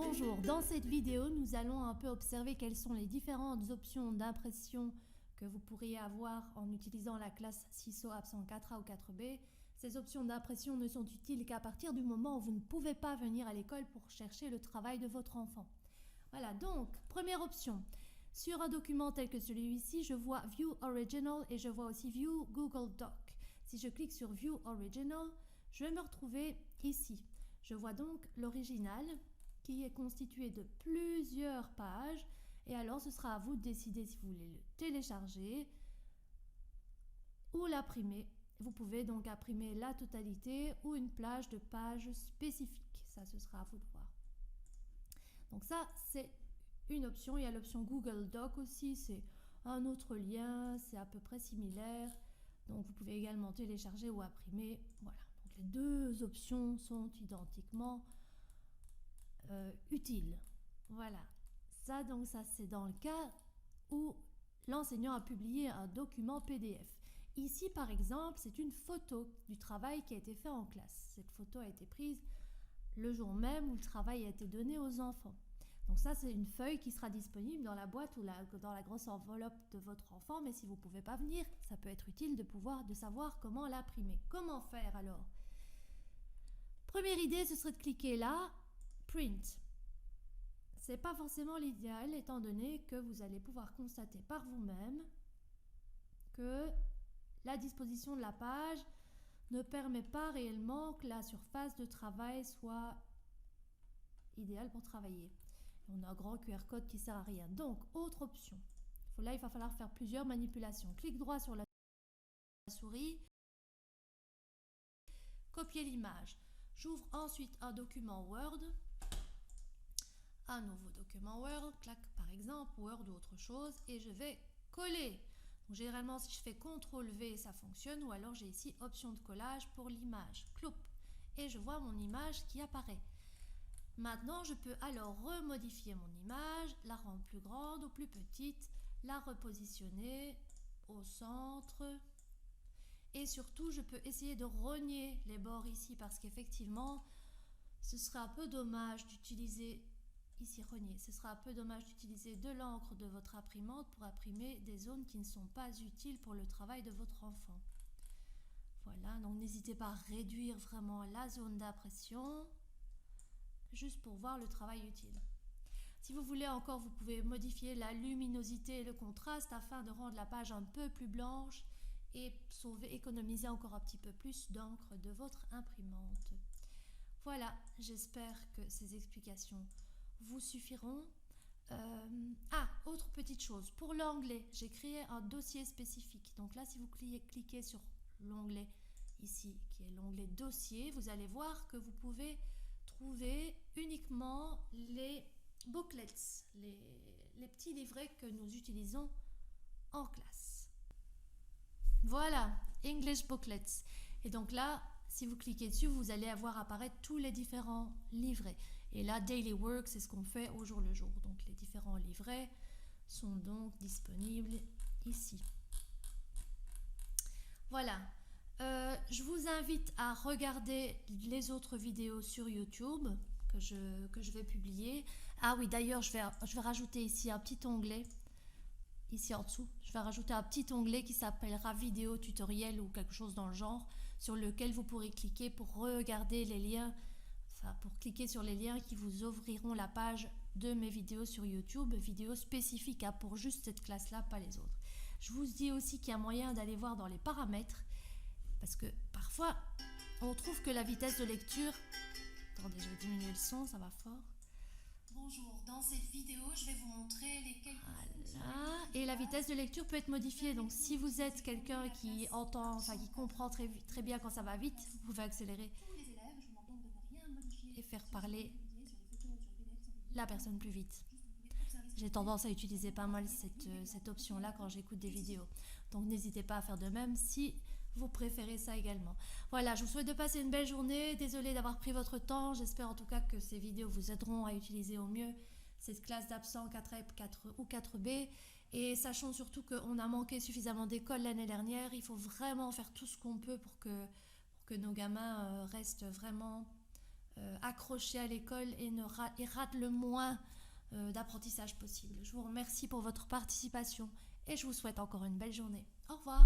Bonjour, dans cette vidéo, nous allons un peu observer quelles sont les différentes options d'impression que vous pourriez avoir en utilisant la classe CISO absent 4A ou 4B. Ces options d'impression ne sont utiles qu'à partir du moment où vous ne pouvez pas venir à l'école pour chercher le travail de votre enfant. Voilà, donc, première option. Sur un document tel que celui-ci, je vois View Original et je vois aussi View Google Doc. Si je clique sur View Original, je vais me retrouver ici. Je vois donc l'original qui est constitué de plusieurs pages et alors ce sera à vous de décider si vous voulez le télécharger ou l'imprimer. Vous pouvez donc imprimer la totalité ou une plage de pages spécifiques. Ça, ce sera à vous de voir. Donc ça, c'est une option. Il y a l'option Google Doc aussi, c'est un autre lien, c'est à peu près similaire. Donc vous pouvez également télécharger ou imprimer. Voilà, donc les deux options sont identiquement utiles. Voilà, ça donc ça c'est dans le cas où l'enseignant a publié un document PDF. Ici par exemple, c'est une photo du travail qui a été fait en classe. Cette photo a été prise le jour même où le travail a été donné aux enfants. Donc ça, c'est une feuille qui sera disponible dans la boîte ou dans la grosse enveloppe de votre enfant, mais si vous ne pouvez pas venir, ça peut être utile de savoir comment l'imprimer. Comment faire alors? Première idée, ce serait de cliquer là, Print. Ce n'est pas forcément l'idéal, étant donné que vous allez pouvoir constater par vous-même que la disposition de la page ne permet pas réellement que la surface de travail soit idéale pour travailler. On a un grand QR code qui ne sert à rien. Donc, autre option. Là, il va falloir faire plusieurs manipulations. Clic droit sur la souris. Copier l'image. J'ouvre ensuite un document Word. Un nouveau document Word. Clac, par exemple, Word ou autre chose. Et je vais coller. Donc, généralement, si je fais CTRL V, ça fonctionne. Ou alors, j'ai ici option de collage pour l'image. Cloup. Et je vois mon image qui apparaît. Maintenant, je peux alors remodifier mon image, la rendre plus grande ou plus petite, la repositionner au centre. Et surtout, je peux essayer de rogner les bords ici parce qu'effectivement, ce serait un peu dommage d'utiliser, ici rogner, ce sera un peu dommage d'utiliser de l'encre de votre imprimante pour imprimer des zones qui ne sont pas utiles pour le travail de votre enfant. Voilà, donc n'hésitez pas à réduire vraiment la zone d'impression, juste pour voir le travail utile. Si vous voulez encore, vous pouvez modifier la luminosité et le contraste afin de rendre la page un peu plus blanche et économiser encore un petit peu plus d'encre de votre imprimante. Voilà, j'espère que ces explications vous suffiront. Autre petite chose, pour l'onglet, j'ai créé un dossier spécifique. Donc là, si vous cliquez sur l'onglet ici, qui est l'onglet dossier, vous allez voir que vous pouvez trouver uniquement les booklets, les petits livrets que nous utilisons en classe. Voilà, English Booklets. Et donc là, si vous cliquez dessus, vous allez avoir apparaître tous les différents livrets. Et là, Daily Work, c'est ce qu'on fait au jour le jour. Donc les différents livrets sont donc disponibles ici. Voilà. Je vous invite à regarder les autres vidéos sur YouTube que je vais publier. Ah oui, d'ailleurs, je vais rajouter ici un petit onglet, ici en dessous. Je vais rajouter un petit onglet qui s'appellera vidéo tutoriel ou quelque chose dans le genre, sur lequel vous pourrez cliquer pour regarder les liens, pour cliquer sur les liens qui vous ouvriront la page de mes vidéos sur YouTube, vidéos spécifiques pour juste cette classe-là, pas les autres. Je vous dis aussi qu'il y a moyen d'aller voir dans les paramètres, parce que parfois, on trouve que la vitesse de lecture... Attendez, je vais diminuer le son, ça va fort. Bonjour, dans cette vidéo, je vais vous montrer les quelques... Voilà, et la vitesse de lecture peut être modifiée. Donc, si vous êtes quelqu'un qui entend, qui comprend très bien quand ça va vite, vous pouvez accélérer et faire parler la personne plus vite. J'ai tendance à utiliser pas mal cette option-là quand j'écoute des vidéos. Donc, n'hésitez pas à faire de même si vous préférez ça également. Voilà, je vous souhaite de passer une belle journée. Désolée d'avoir pris votre temps. J'espère en tout cas que ces vidéos vous aideront à utiliser au mieux cette classe d'absent 4A ou 4B. Et sachons surtout qu'on a manqué suffisamment d'écoles l'année dernière. Il faut vraiment faire tout ce qu'on peut pour que nos gamins restent vraiment accroché à l'école et rate le moins d'apprentissage possible. Je vous remercie pour votre participation et je vous souhaite encore une belle journée. Au revoir.